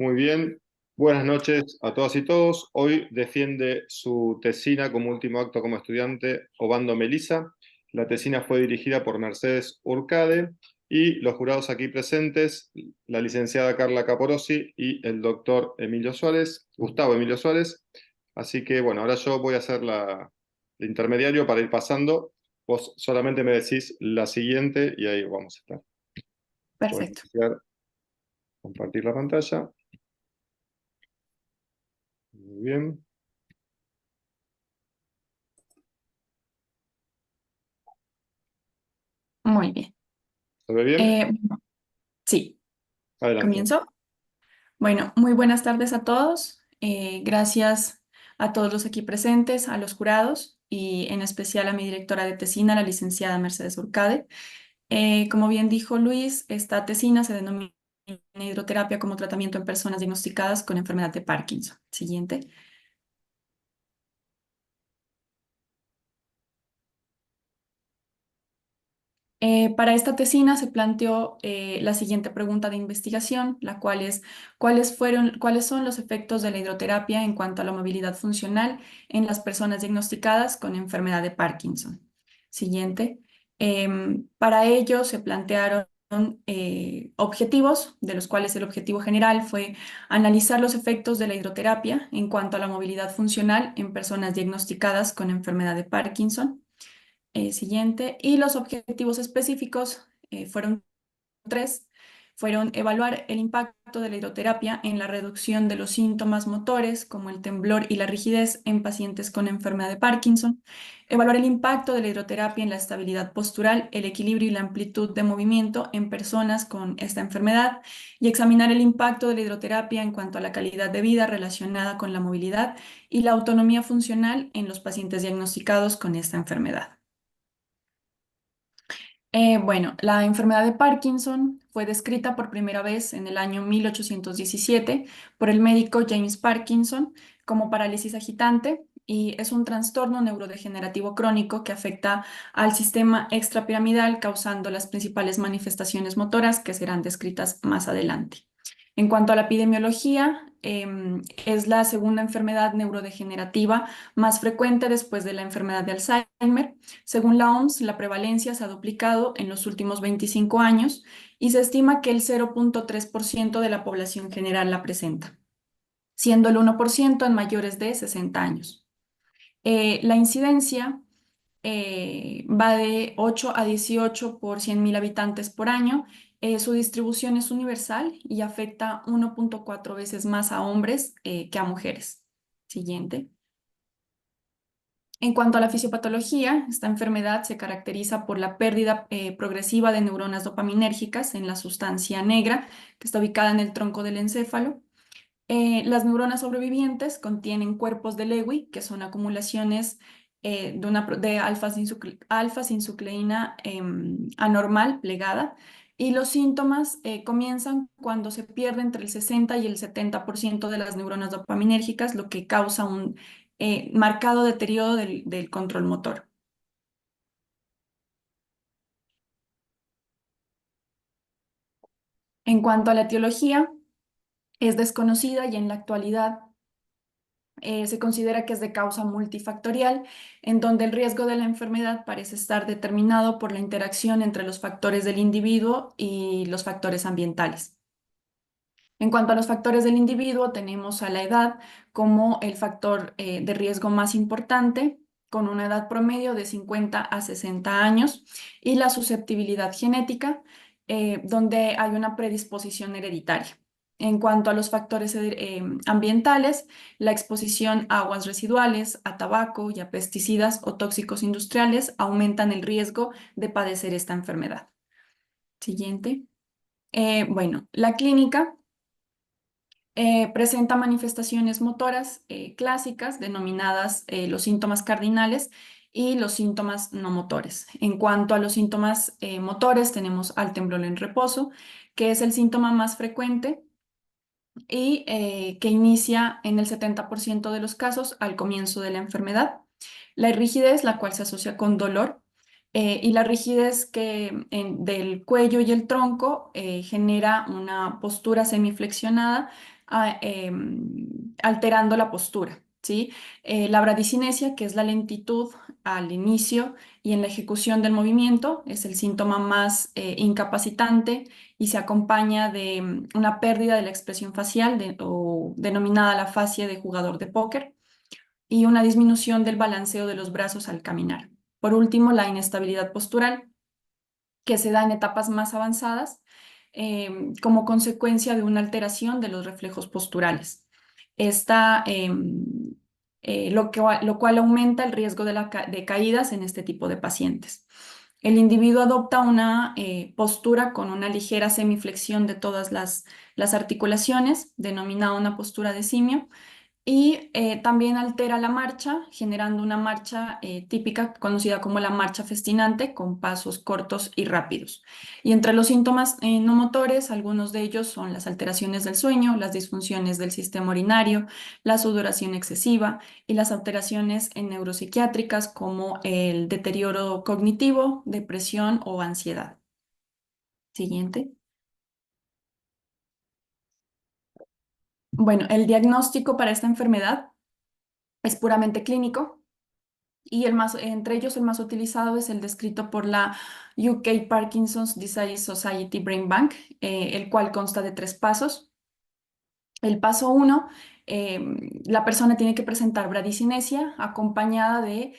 Muy bien. Buenas noches a todas y todos. Hoy defiende su tesina como último acto como estudiante Obando Melisa. La tesina fue dirigida por Mercedes Urcade y los jurados aquí presentes, la licenciada Carla Caporosi y el doctor Emilio Suárez, Gustavo Emilio Suárez. Así que bueno, ahora yo voy a hacer el intermediario para ir pasando. Vos solamente me decís la siguiente y ahí vamos a estar. Voy a Perfecto. iniciar, compartir la pantalla. Muy bien. Muy bien. ¿Se ve bien? Bueno, sí, Adelante. comienzo. Bueno, muy buenas tardes a todos. Gracias a todos los aquí presentes, a los jurados y en especial a mi directora de tesina, la licenciada Mercedes Urcade. Como bien dijo Luis, esta tesina se denomina hidroterapia como tratamiento en personas diagnosticadas con enfermedad de Parkinson. Siguiente. Para esta tesina se planteó la siguiente pregunta de investigación, la cual es ¿cuáles son los efectos de la hidroterapia en cuanto a la movilidad funcional en las personas diagnosticadas con enfermedad de Parkinson? Siguiente. Para ello se plantearon objetivos, de los cuales el objetivo general fue analizar los efectos de la hidroterapia en cuanto a la movilidad funcional en personas diagnosticadas con enfermedad de Parkinson. Siguiente. Y los objetivos específicos fueron tres. Fueron evaluar el impacto de la hidroterapia en la reducción de los síntomas motores, como el temblor y la rigidez en pacientes con enfermedad de Parkinson. Evaluar el impacto de la hidroterapia en la estabilidad postural, el equilibrio y la amplitud de movimiento en personas con esta enfermedad. Y examinar el impacto de la hidroterapia en cuanto a la calidad de vida relacionada con la movilidad y la autonomía funcional en los pacientes diagnosticados con esta enfermedad. Bueno, la enfermedad de Parkinson fue descrita por primera vez en el año 1817 por el médico James Parkinson como parálisis agitante y es un trastorno neurodegenerativo crónico que afecta al sistema extrapiramidal causando las principales manifestaciones motoras que serán descritas más adelante. En cuanto a la epidemiología, es la segunda enfermedad neurodegenerativa más frecuente después de la enfermedad de Alzheimer. Según la OMS, la prevalencia se ha duplicado en los últimos 25 años y se estima que el 0,3% de la población general la presenta, siendo el 1% en mayores de 60 años. La incidencia va de 8 a 18 por 100.000 habitantes por año. Su distribución es universal y afecta 1,4 veces más a hombres que a mujeres. Siguiente. En cuanto a la fisiopatología, esta enfermedad se caracteriza por la pérdida progresiva de neuronas dopaminérgicas en la sustancia negra que está ubicada en el tronco del encéfalo. Las neuronas sobrevivientes contienen cuerpos de Lewy, que son acumulaciones de alfa-sinucleína anormal plegada, y los síntomas comienzan cuando se pierde entre el 60 y el 70% de las neuronas dopaminérgicas, lo que causa un marcado deterioro del control motor. En cuanto a la etiología, es desconocida y en la actualidad se considera que es de causa multifactorial, en donde el riesgo de la enfermedad parece estar determinado por la interacción entre los factores del individuo y los factores ambientales. En cuanto a los factores del individuo, tenemos a la edad como el factor de riesgo más importante, con una edad promedio de 50 a 60 años, y la susceptibilidad genética, donde hay una predisposición hereditaria. En cuanto a los factores ambientales, la exposición a aguas residuales, a tabaco y a pesticidas o tóxicos industriales aumentan el riesgo de padecer esta enfermedad. Siguiente. Bueno, la clínica presenta manifestaciones motoras clásicas denominadas los síntomas cardinales y los síntomas no motores. En cuanto a los síntomas motores, tenemos al temblor en reposo, que es el síntoma más frecuente y que inicia en el 70% de los casos al comienzo de la enfermedad. La rigidez, la cual se asocia con dolor, y la rigidez del cuello y el tronco genera una postura semiflexionada alterando la postura, ¿sí? La bradicinesia, que es la lentitud al inicio y en la ejecución del movimiento, es el síntoma más incapacitante y se acompaña de una pérdida de la expresión facial o denominada la fascia de jugador de póker y una disminución del balanceo de los brazos al caminar. Por último, la inestabilidad postural, que se da en etapas más avanzadas como consecuencia de una alteración de los reflejos posturales. Esta, lo cual aumenta el riesgo de caídas en este tipo de pacientes. El individuo adopta una postura con una ligera semiflexión de todas las articulaciones, denominada una postura de simio, y también altera la marcha, generando una marcha típica conocida como la marcha festinante, con pasos cortos y rápidos. Y entre los síntomas no motores, algunos de ellos son las alteraciones del sueño, las disfunciones del sistema urinario, la sudoración excesiva y las alteraciones neuropsiquiátricas como el deterioro cognitivo, depresión o ansiedad. Siguiente. Bueno, el diagnóstico para esta enfermedad es puramente clínico. Y entre ellos el más utilizado es el descrito por la UK Parkinson's Disease Society Brain Bank, el cual consta de 3 pasos. El paso 1, la persona tiene que presentar bradicinesia acompañada de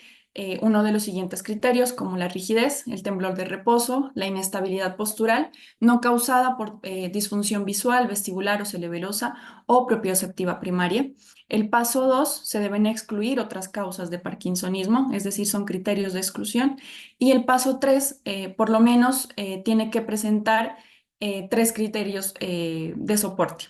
uno de los siguientes criterios, como la rigidez, el temblor de reposo, la inestabilidad postural, no causada por disfunción visual, vestibular o cerebelosa o propioceptiva primaria. El paso 2, se deben excluir otras causas de parkinsonismo, es decir, son criterios de exclusión. Y el paso 3, por lo menos, tiene que presentar 3 criterios de soporte,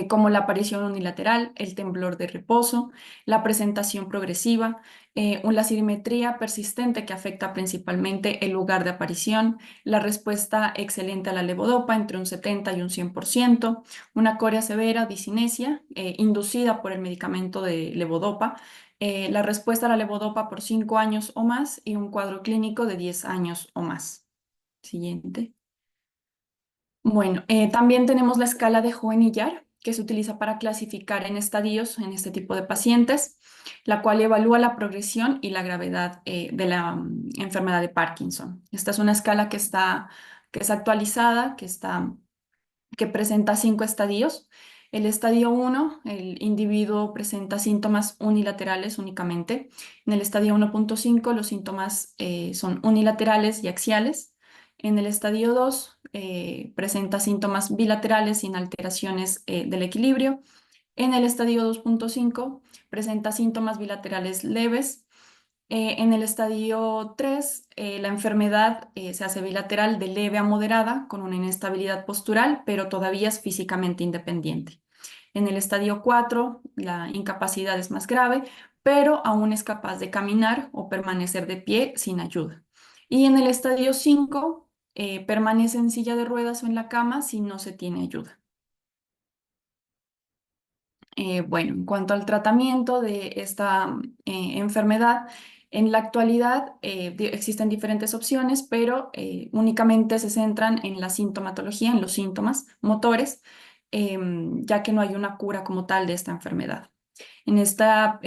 como la aparición unilateral, el temblor de reposo, la presentación progresiva, la simetría persistente que afecta principalmente el lugar de aparición, la respuesta excelente a la levodopa entre un 70 y un 100%, una corea severa, disinesia, inducida por el medicamento de levodopa, la respuesta a la levodopa por 5 años o más y un cuadro clínico de 10 años o más. Siguiente. Bueno, también tenemos la escala de Hoehn-Yahr, que se utiliza para clasificar en estadios en este tipo de pacientes, la cual evalúa la progresión y la gravedad de la enfermedad de Parkinson. Esta es una escala que es actualizada, que presenta 5 estadios. El estadio 1, el individuo presenta síntomas unilaterales únicamente. En el estadio 1.5, los síntomas son unilaterales y axiales. En el estadio 2, presenta síntomas bilaterales sin alteraciones del equilibrio. En el estadio 2.5, presenta síntomas bilaterales leves. En el estadio 3, la enfermedad se hace bilateral de leve a moderada con una inestabilidad postural, pero todavía es físicamente independiente. En el estadio 4, la incapacidad es más grave, pero aún es capaz de caminar o permanecer de pie sin ayuda. Y en el estadio 5, permanece en silla de ruedas o en la cama si no se tiene ayuda. Bueno, en cuanto al tratamiento de esta enfermedad, en la actualidad existen diferentes opciones, pero únicamente se centran en la sintomatología, en los síntomas motores, ya que no hay una cura como tal de esta enfermedad. En esta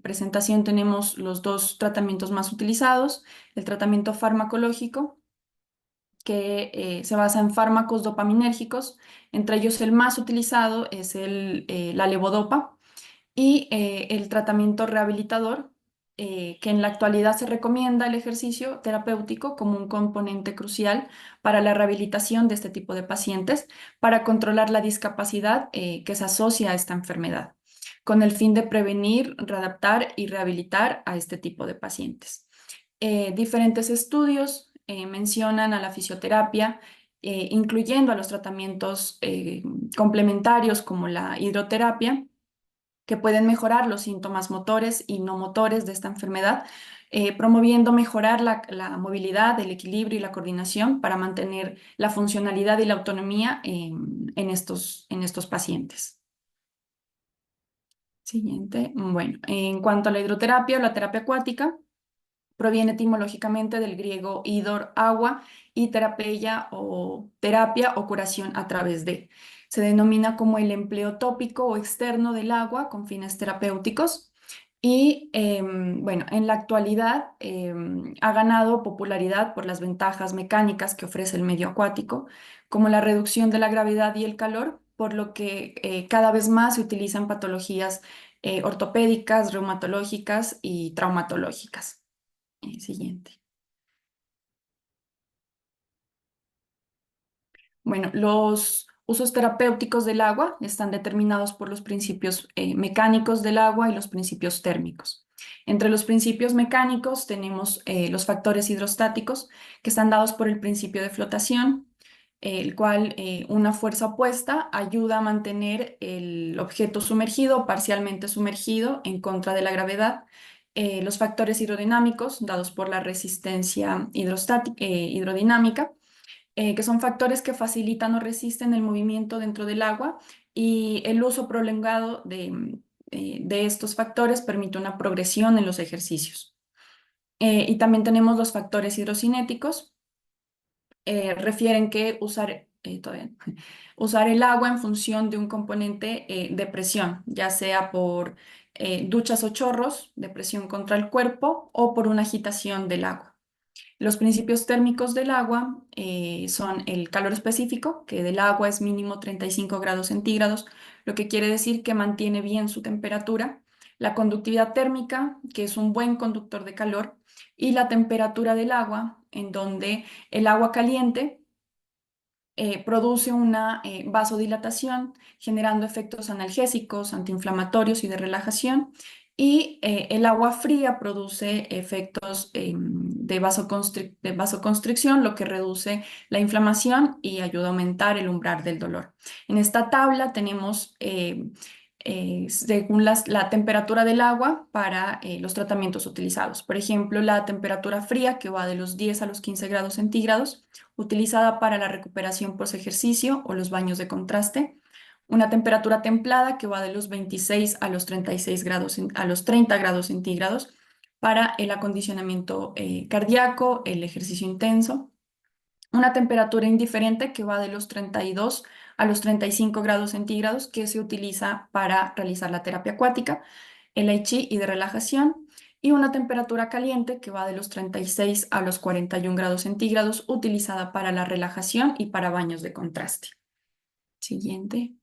presentación tenemos los 2 tratamientos más utilizados: el tratamiento farmacológico, que se basa en fármacos dopaminérgicos. Entre ellos el más utilizado es la levodopa, y el tratamiento rehabilitador, que en la actualidad se recomienda el ejercicio terapéutico como un componente crucial para la rehabilitación de este tipo de pacientes, para controlar la discapacidad que se asocia a esta enfermedad, con el fin de prevenir, readaptar y rehabilitar a este tipo de pacientes. Diferentes estudios mencionan a la fisioterapia, incluyendo a los tratamientos complementarios como la hidroterapia, que pueden mejorar los síntomas motores y no motores de esta enfermedad, promoviendo mejorar la movilidad, el equilibrio y la coordinación para mantener la funcionalidad y la autonomía en estos pacientes. Siguiente. Bueno, en cuanto a la hidroterapia o la terapia acuática, proviene etimológicamente del griego hidor, agua, y terapia o curación a través de. Se denomina como el empleo tópico o externo del agua con fines terapéuticos. Y bueno, en la actualidad ha ganado popularidad por las ventajas mecánicas que ofrece el medio acuático, como la reducción de la gravedad y el calor, por lo que cada vez más se utilizan patologías ortopédicas, reumatológicas y traumatológicas. Siguiente. Bueno, los usos terapéuticos del agua están determinados por los principios mecánicos del agua y los principios térmicos. Entre los principios mecánicos tenemos los factores hidrostáticos, que están dados por el principio de flotación, el cual una fuerza opuesta ayuda a mantener el objeto sumergido o parcialmente sumergido en contra de la gravedad. Los factores hidrodinámicos, dados por la resistencia hidrodinámica, que son factores que facilitan o resisten el movimiento dentro del agua, y el uso prolongado de estos factores permite una progresión en los ejercicios. Y también tenemos los factores hidrocinéticos. Refieren que usar el agua en función de un componente de presión, ya sea por duchas o chorros de presión contra el cuerpo o por una agitación del agua. Los principios térmicos del agua son el calor específico, que del agua es mínimo 35 grados centígrados, lo que quiere decir que mantiene bien su temperatura. La conductividad térmica, que es un buen conductor de calor, y la temperatura del agua, en donde el agua caliente produce una vasodilatación, generando efectos analgésicos, antiinflamatorios y de relajación. Y el agua fría produce efectos de vasoconstricción, lo que reduce la inflamación y ayuda a aumentar el umbral del dolor. En esta tabla tenemos según la temperatura del agua para los tratamientos utilizados. Por ejemplo, la temperatura fría, que va de los 10 a los 15 grados centígrados, utilizada para la recuperación post ejercicio o los baños de contraste. Una temperatura templada, que va de los 26 a los 36 grados, a los 30 grados centígrados, para el acondicionamiento cardíaco, el ejercicio intenso. Una temperatura indiferente, que va de los 32 a los 35 grados centígrados, que se utiliza para realizar la terapia acuática, el Tai Chi y de relajación. Y una temperatura caliente, que va de los 36 a los 41 grados centígrados, utilizada para la relajación y para baños de contraste. Siguiente.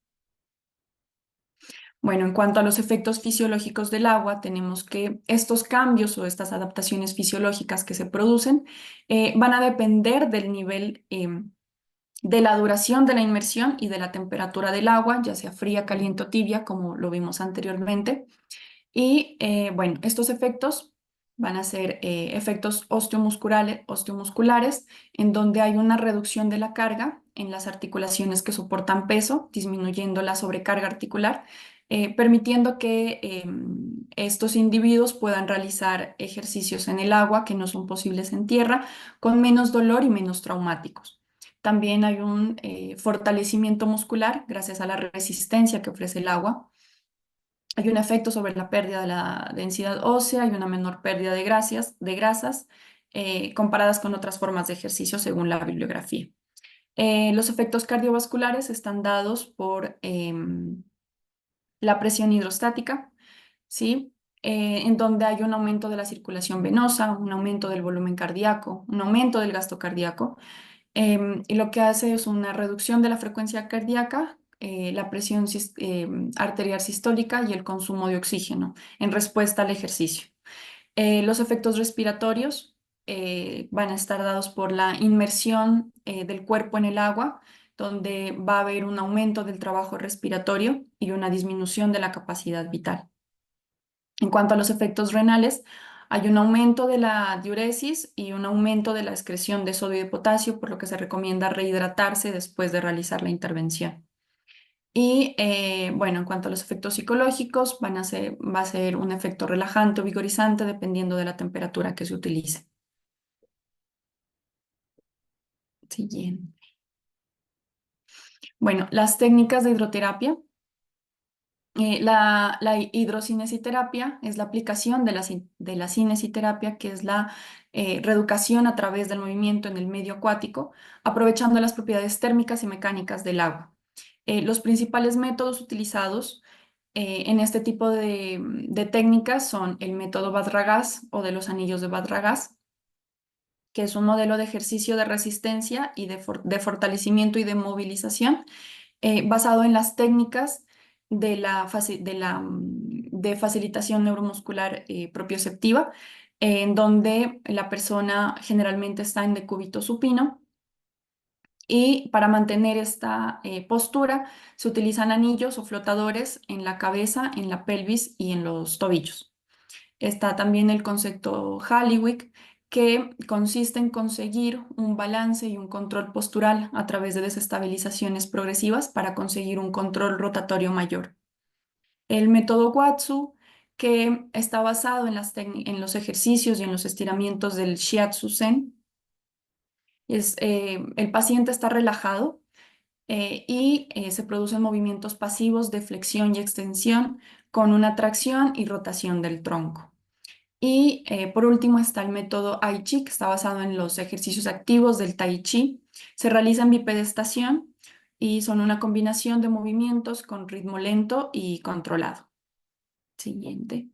Bueno, en cuanto a los efectos fisiológicos del agua, tenemos que estos cambios o estas adaptaciones fisiológicas que se producen van a depender del nivel de la duración de la inmersión y de la temperatura del agua, ya sea fría, caliente o tibia, como lo vimos anteriormente. Y bueno, estos efectos van a ser efectos osteomusculares, en donde hay una reducción de la carga en las articulaciones que soportan peso, disminuyendo la sobrecarga articular, permitiendo que estos individuos puedan realizar ejercicios en el agua que no son posibles en tierra, con menos dolor y menos traumáticos. También hay un fortalecimiento muscular gracias a la resistencia que ofrece el agua. Hay un efecto sobre la pérdida de la densidad ósea y una menor pérdida de grasas comparadas con otras formas de ejercicio según la bibliografía. Los efectos cardiovasculares están dados por la presión hidrostática, ¿sí? En donde hay un aumento de la circulación venosa, un aumento del volumen cardíaco, un aumento del gasto cardíaco, y lo que hace es una reducción de la frecuencia cardíaca, la presión arterial sistólica y el consumo de oxígeno en respuesta al ejercicio. Los efectos respiratorios van a estar dados por la inmersión del cuerpo en el agua, donde va a haber un aumento del trabajo respiratorio y una disminución de la capacidad vital. En cuanto a los efectos renales, hay un aumento de la diuresis y un aumento de la excreción de sodio y de potasio, por lo que se recomienda rehidratarse después de realizar la intervención. Y bueno, en cuanto a los efectos psicológicos, va a ser un efecto relajante o vigorizante dependiendo de la temperatura que se utilice. Siguiente. Bueno, las técnicas de hidroterapia. La hidrocinesiterapia es la aplicación de la cinesiterapia, que es la reeducación a través del movimiento en el medio acuático, aprovechando las propiedades térmicas y mecánicas del agua. Los principales métodos utilizados en este tipo de técnicas son el método Badragás o de los anillos de Badragás, que es un modelo de ejercicio de resistencia y de fortalecimiento y de movilización basado en las técnicas de facilitación neuromuscular propioceptiva, en donde la persona generalmente está en decúbito supino. Y para mantener esta postura se utilizan anillos o flotadores en la cabeza, en la pelvis y en los tobillos. Está también el concepto Halliwick, que consiste en conseguir un balance y un control postural a través de desestabilizaciones progresivas para conseguir un control rotatorio mayor. El método Watsu, que está basado en los ejercicios y en los estiramientos del Shiatsu Zen, el paciente está relajado se producen movimientos pasivos de flexión y extensión con una tracción y rotación del tronco. Y por último está el método Tai Chi, que está basado en los ejercicios activos del Tai Chi. Se realiza en bipedestación y son una combinación de movimientos con ritmo lento y controlado. Siguiente.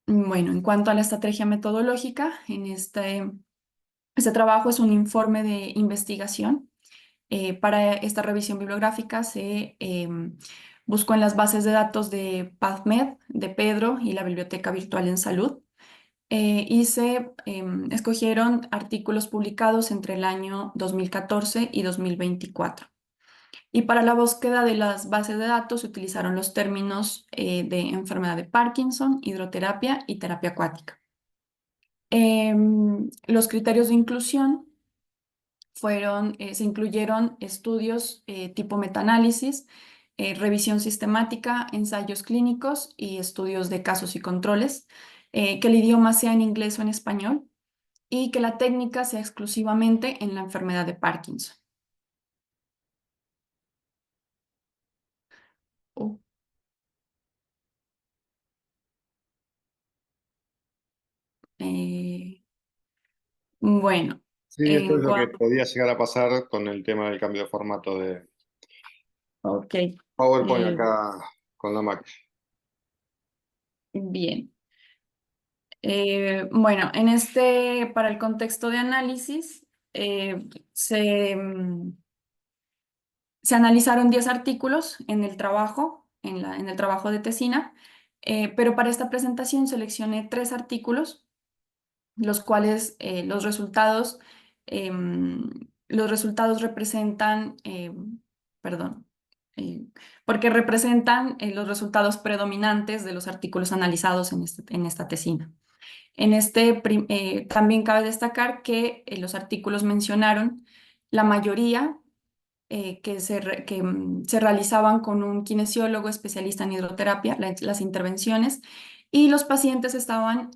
Bueno, en cuanto a la estrategia metodológica, este trabajo es un informe de investigación. Para esta revisión bibliográfica se buscó en las bases de datos de PubMed, de Pedro y la Biblioteca Virtual en Salud, y se escogieron artículos publicados entre el año 2014 y 2024. Y para la búsqueda de las bases de datos se utilizaron los términos de enfermedad de Parkinson, hidroterapia y terapia acuática. Los criterios de inclusión se incluyeron estudios tipo metaanálisis, revisión sistemática, ensayos clínicos y estudios de casos y controles, que el idioma sea en inglés o en español y que la técnica sea exclusivamente en la enfermedad de Parkinson. Oh, eh, bueno, Sí, esto en es lo que cuanto... podía llegar a pasar con el tema del cambio de formato de Ok, PowerPoint eh, acá con la Mac. bien. Bueno, para el contexto de análisis, eh, se, mm, se analizaron 10 artículos en el trabajo, en el trabajo de tesina, pero para esta presentación seleccioné 3 artículos, los cuales los resultados representan, perdón, eh, porque representan los resultados predominantes de los artículos analizados en esta tesina. También cabe destacar que los artículos mencionaron la mayoría se realizaban con un kinesiólogo especialista en hidroterapia, las intervenciones, y los pacientes estaban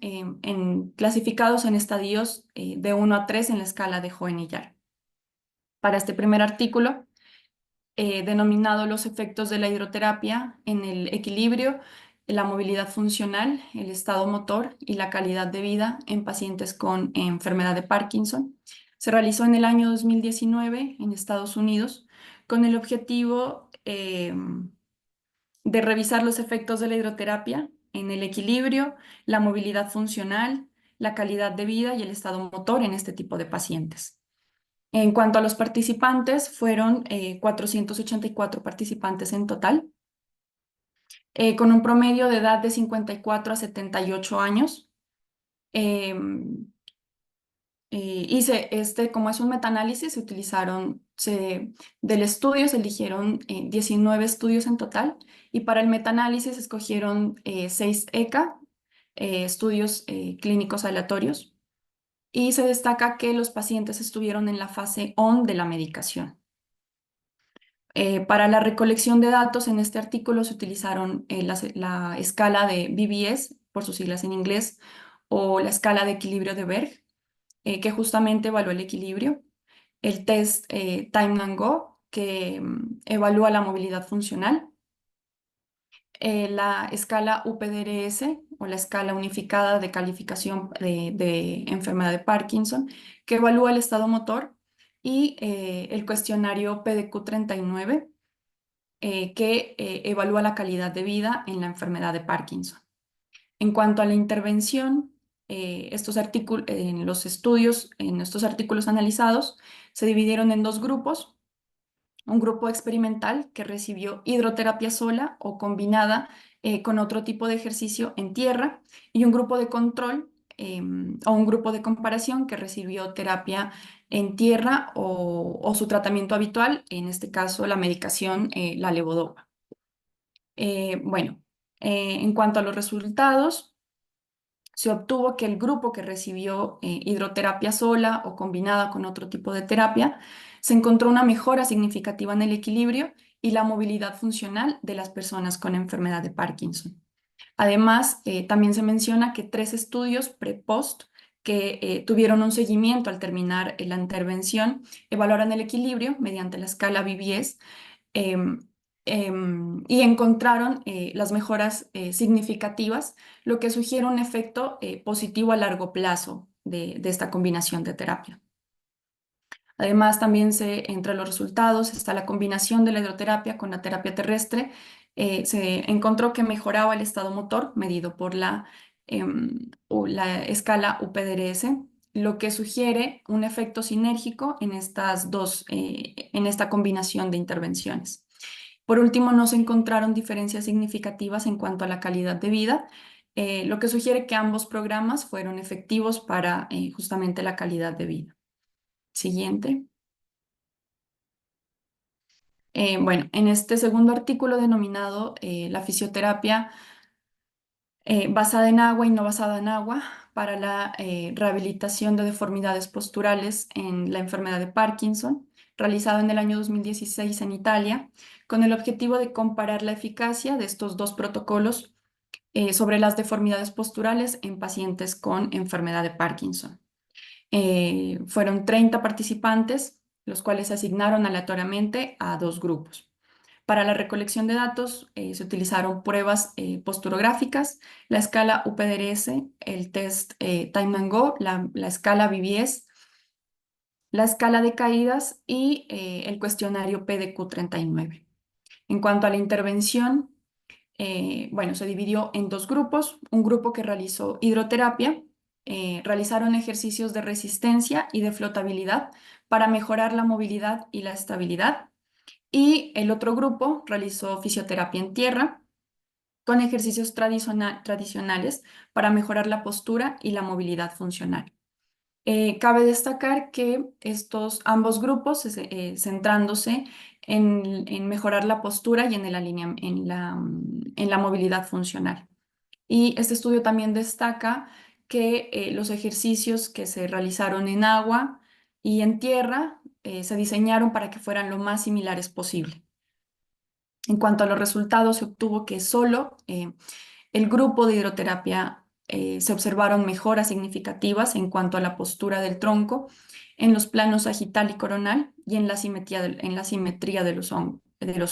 clasificados en estadios de 1 a 3 en la escala de Hoehn-Yahr. Para este primer artículo, denominado Los efectos de la hidroterapia en el equilibrio, la movilidad funcional, el estado motor y la calidad de vida en pacientes con enfermedad de Parkinson. Se realizó en el año 2019 en Estados Unidos con el objetivo de revisar los efectos de la hidroterapia en el equilibrio, la movilidad funcional, la calidad de vida y el estado motor en este tipo de pacientes. En cuanto a los participantes, fueron 484 participantes en total, con un promedio de edad de 54 a 78 años. Em, como es un metaanálisis, del estudio se eligieron 19 estudios en total y para el metaanálisis escogieron 6 ECA, estudios clínicos aleatorios, y se destaca que los pacientes estuvieron en la fase ON de la medicación. Para la recolección de datos en este artículo se utilizaron la escala de BBS, por sus siglas en inglés, o la escala de equilibrio de Berg, que justamente evalúa el equilibrio, el test Time and Go, que evalúa la movilidad funcional, la escala UPDRS o la escala unificada de calificación de enfermedad de Parkinson, que evalúa el estado motor, y el cuestionario PDQ-39, que evalúa la calidad de vida en la enfermedad de Parkinson. En cuanto a la intervención, en los estudios, en estos artículos analizados, se dividieron en dos grupos. Un grupo experimental que recibió hidroterapia sola o combinada con otro tipo de ejercicio en tierra, y un grupo de control o un grupo de comparación que recibió terapia en tierra o su tratamiento habitual, en este caso la medicación, la levodopa. Bueno, en cuanto a los resultados, se obtuvo que el grupo que recibió hidroterapia sola o combinada con otro tipo de terapia, se encontró una mejora significativa en el equilibrio y la movilidad funcional de las personas con enfermedad de Parkinson. Además, también se menciona que 3 estudios pre-post que tuvieron un seguimiento al terminar la intervención evaluaron el equilibrio mediante la escala BBS, em, y encontraron las mejoras significativas, lo que sugiere un efecto positivo a largo plazo de esta combinación de terapia. Además, también entre los resultados está la combinación de la hidroterapia con la terapia terrestre. Se encontró que mejoraba el estado motor medido por la escala UPDRS, lo que sugiere un efecto sinérgico en en esta combinación de intervenciones. Por último, no se encontraron diferencias significativas en cuanto a la calidad de vida, lo que sugiere que ambos programas fueron efectivos para justamente la calidad de vida. Siguiente. Bueno, en este segundo artículo denominado la fisioterapia basada en agua y no basada en agua para la rehabilitación de deformidades posturales en la enfermedad de Parkinson, realizado en el año 2016 en Italia, con el objetivo de comparar la eficacia de estos dos protocolos sobre las deformidades posturales en pacientes con enfermedad de Parkinson. Fueron 30 participantes, los cuales se asignaron aleatoriamente a dos grupos. Para la recolección de datos se utilizaron pruebas posturográficas, la escala UPDRS, el test Time and Go, la escala BBS, la escala de caídas y el cuestionario PDQ-39. En cuanto a la intervención, bueno, se dividió en dos grupos. Un grupo que realizó hidroterapia, realizaron ejercicios de resistencia y de flotabilidad para mejorar la movilidad y la estabilidad. Y el otro grupo realizó fisioterapia en tierra con ejercicios tradicionales para mejorar la postura y la movilidad funcional. Cabe destacar que ambos grupos, centrándose en mejorar la postura y en la movilidad funcional. Y este estudio también destaca que los ejercicios que se realizaron en agua y en tierra se diseñaron para que fueran lo más similares posible. En cuanto a los resultados, se obtuvo que solo el grupo de hidroterapia se observaron mejoras significativas en cuanto a la postura del tronco, en los planos sagital y coronal y en la simetría de los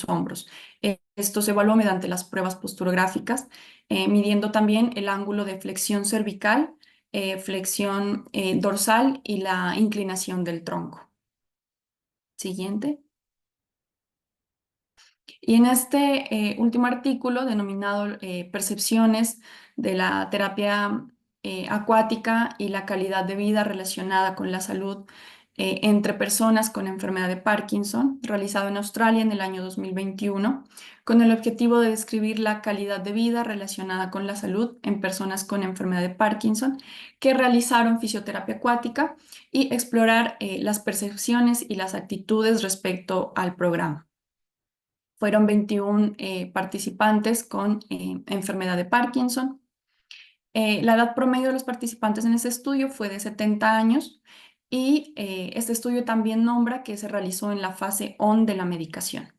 hombros. Esto se evaluó mediante las pruebas posturográficas, midiendo también el ángulo de flexión cervical, flexión dorsal y la inclinación del tronco. Siguiente. Y en este último artículo, denominado Percepciones de la terapia acuática y la calidad de vida relacionada con la salud entre personas con enfermedad de Parkinson, realizado en Australia en el año 2021, con el objetivo de describir la calidad de vida relacionada con la salud en personas con enfermedad de Parkinson que realizaron fisioterapia acuática y explorar las percepciones y las actitudes respecto al programa. Fueron 21 participantes con enfermedad de Parkinson. La edad promedio de los participantes en ese estudio fue de 70 años, y este estudio también nombra que se realizó en la fase ON de la medicación.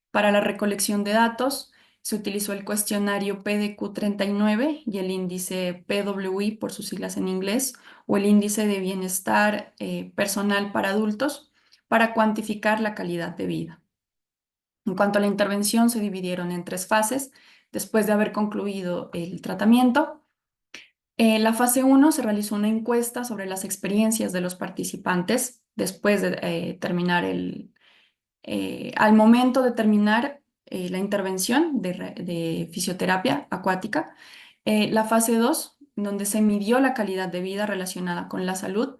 Para la recolección de datos se utilizó el cuestionario PDQ-39 y el índice PWI por sus siglas en inglés, o el índice de bienestar personal para adultos, para cuantificar la calidad de vida. En cuanto a la intervención, se dividieron en 3 fases después de haber concluido el tratamiento. En la fase 1 se realizó una encuesta sobre las experiencias de los participantes después de terminar al momento de terminar la intervención de fisioterapia acuática. La fase 2, donde se midió la calidad de vida relacionada con la salud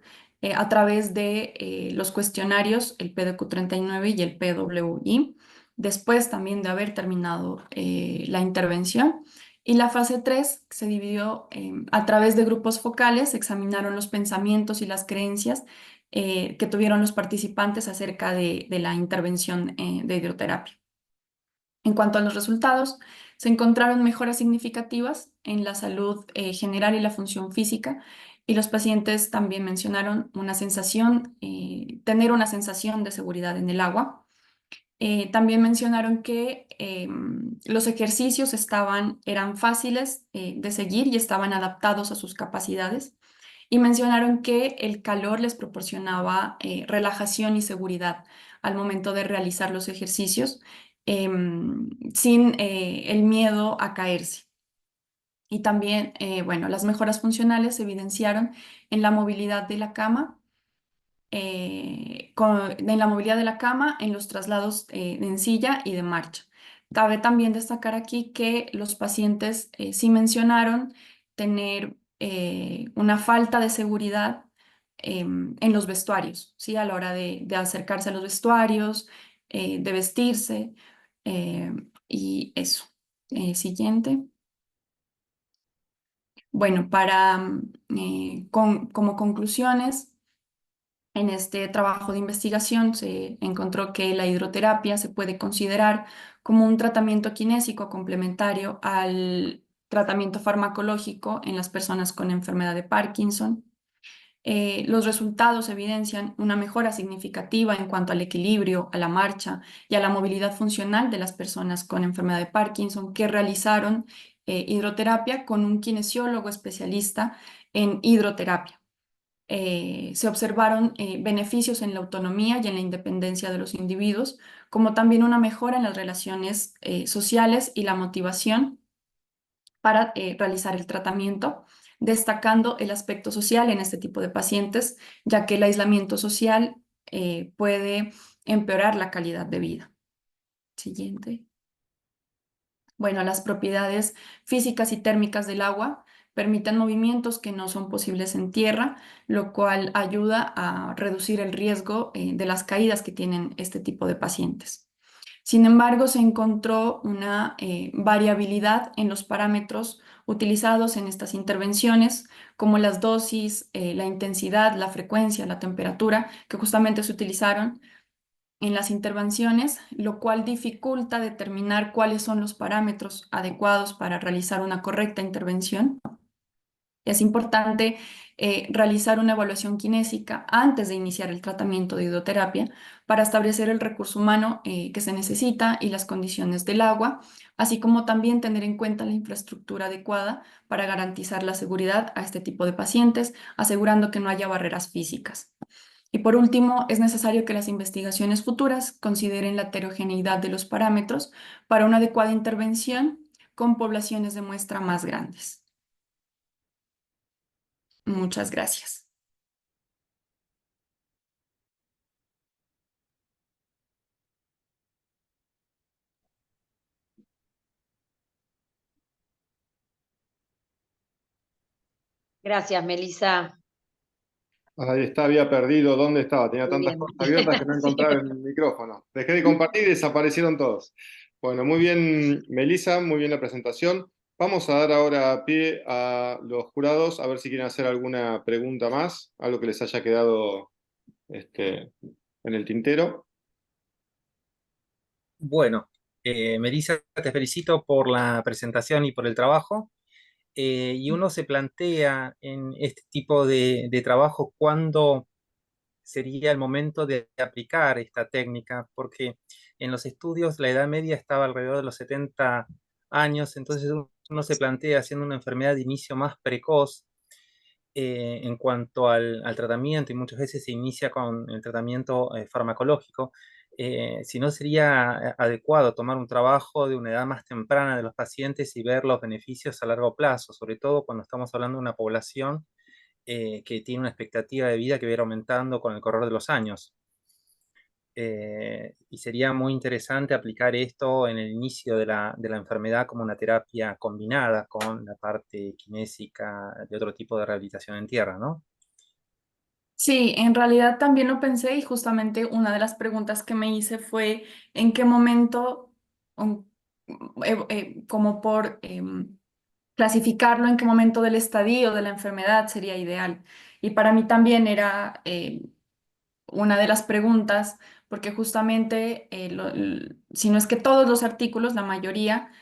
a través de los cuestionarios, el PDQ-39 y el PWI, después también de haber terminado la intervención. Y la fase 3 se dividió a través de grupos focales, examinaron los pensamientos y las creencias que tuvieron los participantes acerca de la intervención de hidroterapia. En cuanto a los resultados, se encontraron mejoras significativas en la salud general y la función física, y los pacientes también mencionaron tener una sensación de seguridad en el agua. También mencionaron que los ejercicios eran fáciles de seguir y estaban adaptados a sus capacidades. Y mencionaron que el calor les proporcionaba relajación y seguridad al momento de realizar los ejercicios, sin el miedo a caerse. Y también, bueno, las mejoras funcionales se evidenciaron en la movilidad de la cama, en la movilidad de la cama, en los traslados en silla y de marcha. Cabe también destacar aquí que los pacientes sí mencionaron tener una falta de seguridad en los vestuarios, ¿sí? A la hora de acercarse a los vestuarios, de vestirse, eh, y eso. Siguiente. Bueno, como conclusiones. En este trabajo de investigación se encontró que la hidroterapia se puede considerar como un tratamiento kinésico complementario al tratamiento farmacológico en las personas con enfermedad de Parkinson. Los resultados evidencian una mejora significativa en cuanto al equilibrio, a la marcha y a la movilidad funcional de las personas con enfermedad de Parkinson que realizaron hidroterapia con un kinesiólogo especialista en hidroterapia. Se observaron beneficios en la autonomía y en la independencia de los individuos, como también una mejora en las relaciones sociales y la motivación para realizar el tratamiento, destacando el aspecto social en este tipo de pacientes, ya que el aislamiento social puede empeorar la calidad de vida. Siguiente. Bueno, las propiedades físicas y térmicas del agua permiten movimientos que no son posibles en tierra, lo cual ayuda a reducir el riesgo de las caídas que tienen este tipo de pacientes. Sin embargo, se encontró una variabilidad en los parámetros utilizados en estas intervenciones, como las dosis, la intensidad, la frecuencia, la temperatura, que justamente se utilizaron en las intervenciones, lo cual dificulta determinar cuáles son los parámetros adecuados para realizar una correcta intervención. Es importante realizar una evaluación kinésica antes de iniciar el tratamiento de hidroterapia para establecer el recurso humano que se necesita y las condiciones del agua, así como también tener en cuenta la infraestructura adecuada para garantizar la seguridad a este tipo de pacientes, asegurando que no haya barreras físicas. Y por último, es necesario que las investigaciones futuras consideren la heterogeneidad de los parámetros para una adecuada intervención con poblaciones de muestra más grandes. Muchas gracias. Gracias, Melissa. Ahí está, había perdido. ¿Dónde estaba? Tenía Muy tantas bien. cosas abiertas que no Sí. encontraba el micrófono. Dejé de compartir y desaparecieron todos. Bueno, muy bien, Melissa, muy bien la presentación. Vamos a dar ahora pie a los jurados a ver si quieren hacer alguna pregunta más, algo que les haya quedado en el tintero. Bueno, Melissa, te felicito por la presentación y por el trabajo. Y uno se plantea en este tipo de trabajo cuándo sería el momento de aplicar esta técnica, porque en los estudios la edad media estaba alrededor de los 70 años, entonces uno se plantea haciendo una enfermedad de inicio más precoz en cuanto al tratamiento, y muchas veces se inicia con el tratamiento farmacológico. Si no sería adecuado tomar un trabajo de una edad más temprana de los pacientes y ver los beneficios a largo plazo, sobre todo cuando estamos hablando de una población que tiene una expectativa de vida que va a ir aumentando con el correr de los años. Y sería muy interesante aplicar esto en el inicio de la enfermedad como una terapia combinada con la parte kinésica de otro tipo de rehabilitación en tierra, ¿no? Sí, en realidad también lo pensé y justamente una de las preguntas que me hice fue en qué momento, um, como por clasificarlo, en qué momento del estadio de la enfermedad sería ideal. Y para mí también era una de las preguntas, porque justamente, si no es que todos los artículos, la mayoría,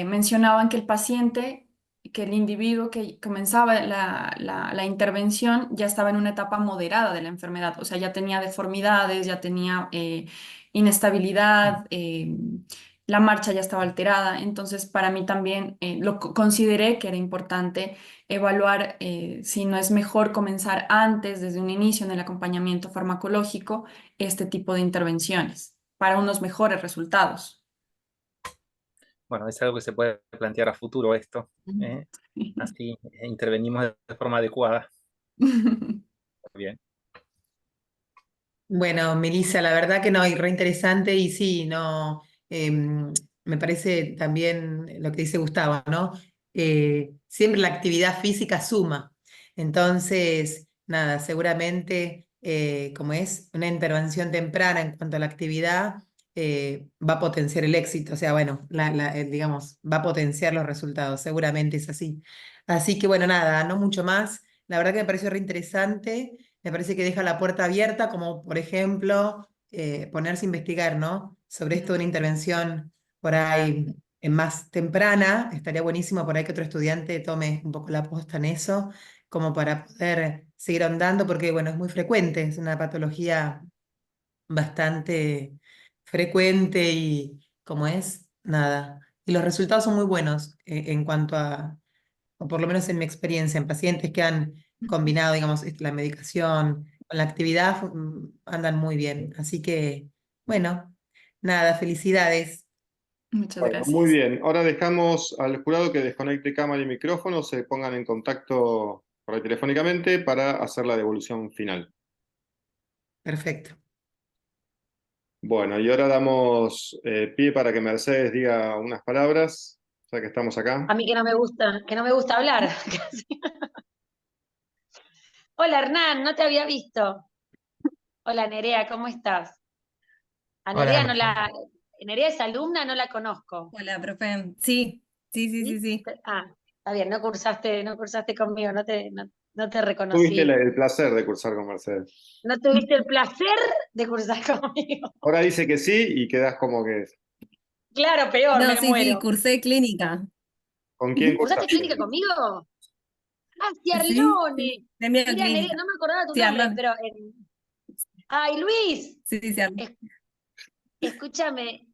mencionaban que el paciente, que el individuo que comenzaba la intervención ya estaba en una etapa moderada de la enfermedad, o sea, ya tenía deformidades, ya tenía inestabilidad. La marcha ya estaba alterada, entonces para mí también consideré que era importante evaluar si no es mejor comenzar antes, desde un inicio en el acompañamiento farmacológico, este tipo de intervenciones para unos mejores resultados. Bueno, es algo que se puede plantear a futuro esto, ¿eh? Así intervenimos de forma adecuada. Bien. Bueno, Melissa, la verdad que no, y re interesante y sí, no, me parece también lo que dice Gustavo, ¿no? Siempre la actividad física suma. Entonces, nada, seguramente como es una intervención temprana en cuanto a la actividad, va a potenciar el éxito, o sea, bueno, digamos, va a potenciar los resultados, seguramente es así. Así que bueno, nada, no mucho más. La verdad que me pareció re interesante. Me parece que deja la puerta abierta, como por ejemplo ponerse a investigar, ¿no? Sobre esto de una intervención por ahí más temprana. Estaría buenísimo por ahí que otro estudiante tome un poco la posta en eso, como para poder seguir ahondando, porque bueno, es muy frecuente, es una patología bastante frecuente y como es, nada. Y los resultados son muy buenos en cuanto a o por lo menos en mi experiencia, en pacientes que han combinado, digamos, la medicación con la actividad, andan muy bien. Así que, bueno, nada, felicidades. Muchas Bueno, muy gracias. bien. Ahora dejamos al jurado que desconecte cámara y micrófono, se pongan en contacto por ahí telefónicamente para hacer la devolución final. Perfecto. Bueno, y ahora damos pie para que Mercedes diga unas palabras, ya que estamos acá. A mí que no me gusta hablar. Hola Hernán, no te había visto. Hola Nerea, ¿cómo estás? A Nerea Hola, no la, Nerea es alumna, no la conozco. hola, profe. Sí, sí, sí, sí, ¿Sí? sí. Ah, está bien, no cursaste conmigo, no te Tuviste reconocí. el placer de cursar con Mercedes. No tuviste el placer de cursar conmigo. Ahora dice que sí y quedás como que... Claro, peor, No, me sí, sí, muero. cursé clínica. ¿Con quién ¿Cursaste cursaste? clínica conmigo? Ah, Sí, sí, Ciarlone. de Mira, Nerea, clínica. no me acordaba tu Sí, nombre, Arlón. pero... Ay, Luis, Sí, sí, Arlón. es- escúchame,